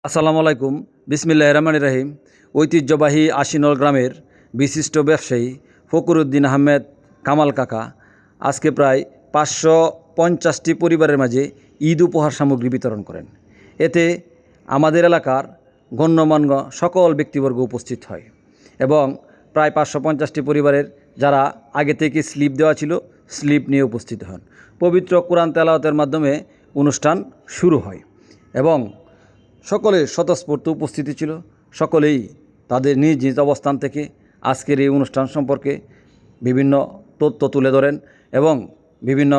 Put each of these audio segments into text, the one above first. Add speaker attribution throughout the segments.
Speaker 1: আসসালামু আলাইকুম। বিসমিল্লাহির রহমানির রহিম। ঐতিহ্যবাহী আশিনল গ্রামের বিশিষ্ট ব্যবসায়ী ফকরুদ্দিন আহমেদ কামাল কাকা আজকে প্রায় 550টি পরিবারের মাঝে ঈদ উপহার সামগ্রী বিতরণ করেন। এতে আমাদের এলাকার গণ্যমান্য সকল ব্যক্তিবর্গ উপস্থিত হয় এবং প্রায় 550টি পরিবারের যারা আগে থেকে স্লিপ দেওয়া ছিল স্লিপ নিয়ে উপস্থিত হন। পবিত্র কোরআন তেলাওয়াতের মাধ্যমে অনুষ্ঠান শুরু হয় এবং সকলের স্বতঃস্ফূর্ত উপস্থিতি ছিল। সকলেই তাদের নিজ নিজ অবস্থান থেকে আজকের এই অনুষ্ঠান সম্পর্কে বিভিন্ন তথ্য তুলে ধরেন এবং বিভিন্ন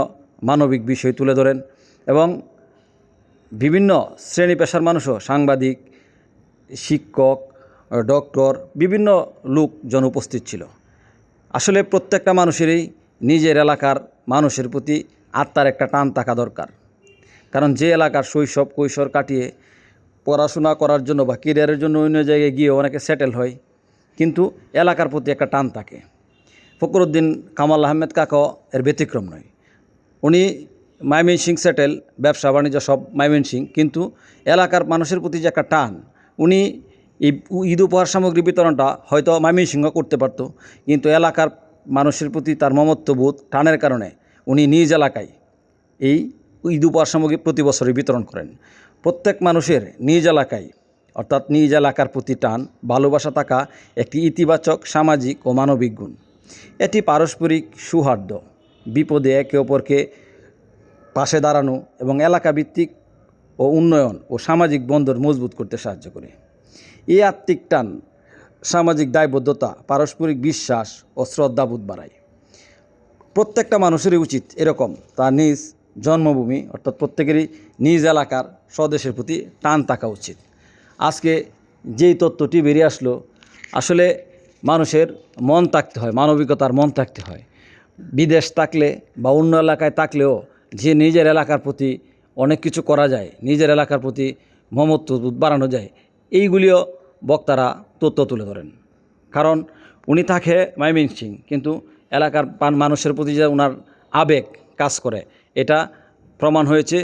Speaker 1: মানবিক বিষয় তুলে ধরেন এবং বিভিন্ন শ্রেণী পেশার মানুষও, সাংবাদিক, শিক্ষক, ডক্টর, বিভিন্ন লোকজন উপস্থিত ছিল। আসলে প্রত্যেকটা মানুষেরই নিজের এলাকার মানুষের প্রতি আত্মার একটা টান থাকা দরকার। কারণ যে এলাকার শৈশব কৈশোর কাটিয়ে পড়াশোনা করার জন্য বা কেরিয়ারের জন্য অন্য জায়গায় গিয়ে অনেকে সেটেল হয়, কিন্তু এলাকার প্রতি একটা টান থাকে। ফকরুদ্দিন কামাল আহমেদ কাকাও এর ব্যতিক্রম নয়। উনি ময়মনসিংহ সেটেল, ব্যবসা বাণিজ্য সব ময়মনসিংহ, কিন্তু এলাকার মানুষের প্রতি যে একটা টান, উনি এই ঈদ উপহার সামগ্রী বিতরণটা হয়তো ময়মনসিংহ করতে পারত, কিন্তু এলাকার মানুষের প্রতি তার মমত্ববোধ, টানের কারণে উনি নিজ এলাকায় এই ঈদ উপহার সামগ্রী প্রতি বছরই বিতরণ করেন। প্রত্যেক মানুষের নিজ এলাকায় অর্থাৎ নিজ এলাকার প্রতি টান, ভালোবাসা থাকা একটি ইতিবাচক সামাজিক ও মানবিক গুণ। এটি পারস্পরিক সৌহার্দ্য, বিপদে একে অপরকে পাশে দাঁড়ানো এবং এলাকাভিত্তিক ও উন্নয়ন ও সামাজিক বন্ধন মজবুত করতে সাহায্য করে। এই আত্মিক টান সামাজিক দায়বদ্ধতা, পারস্পরিক বিশ্বাস ও শ্রদ্ধাবোধ বাড়ায়। প্রত্যেকটা মানুষেরই উচিত এরকম তার নিজ জন্মভূমি অর্থাৎ প্রত্যেকেরই নিজ এলাকার স্বদেশের প্রতি টান থাকা উচিত। আজকে যেই তত্ত্বটি বেরিয়ে আসলো, আসলে মানুষের মন থাকতে হয়, মানবিকতার মন থাকতে হয়। বিদেশ থাকলে বা অন্য এলাকায় থাকলেও যে নিজের এলাকার প্রতি অনেক কিছু করা যায়, নিজের এলাকার প্রতি মমত্ববোধ বাড়ানো যায়, এইগুলিও বক্তারা তথ্য তুলে ধরেন। কারণ উনি থাকে ময়মনসিংহ, কিন্তু এলাকার মানুষের প্রতি যে ওনার আবেগ কাজ করে, এটা প্রমাণ হয়েছে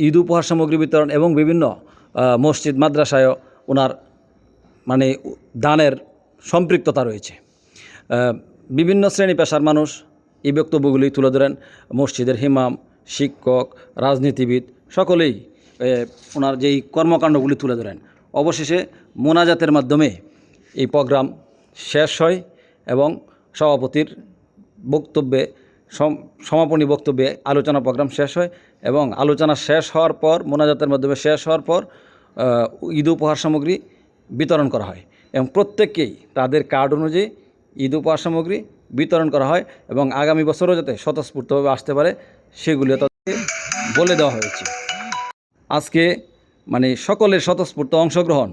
Speaker 1: ঈদ উপহার সামগ্রী বিতরণ এবং বিভিন্ন মসজিদ মাদ্রাসায়ও ওনার মানে দানের সম্পৃক্ততা রয়েছে। বিভিন্ন শ্রেণী পেশার মানুষ এই বক্তব্যগুলি তুলে ধরেন। মসজিদের ইমাম, শিক্ষক, রাজনীতিবিদ সকলেই ওনার যেই কর্মকাণ্ডগুলি তুলে ধরেন। অবশেষে মোনাজাতের মাধ্যমে এই প্রোগ্রাম শেষ হয় এবং সভাপতির বক্তব্যে সমাপনী বক্তব্যে আলোচনা প্রোগ্রাম শেষ হয় এবং আলোচনা শেষ হওয়ার পর, মোনাজাতের মাধ্যমে শেষ হওয়ার পর ঈদ উপহার সামগ্রী বিতরণ করা হয় এবং প্রত্যেককেই তাদের কার্ড অনুযায়ী ঈদ উপহার সামগ্রী বিতরণ করা হয় এবং আগামী বছরও যাতে স্বতঃস্ফূর্তভাবে আসতে পারে সেগুলিও তাদেরকে বলে দেওয়া হয়েছে। আজকে সকলের স্বতঃস্ফূর্ত অংশগ্রহণ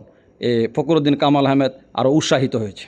Speaker 1: ফকরুদ্দিন কামাল আহমেদ আরও উৎসাহিত হয়েছে।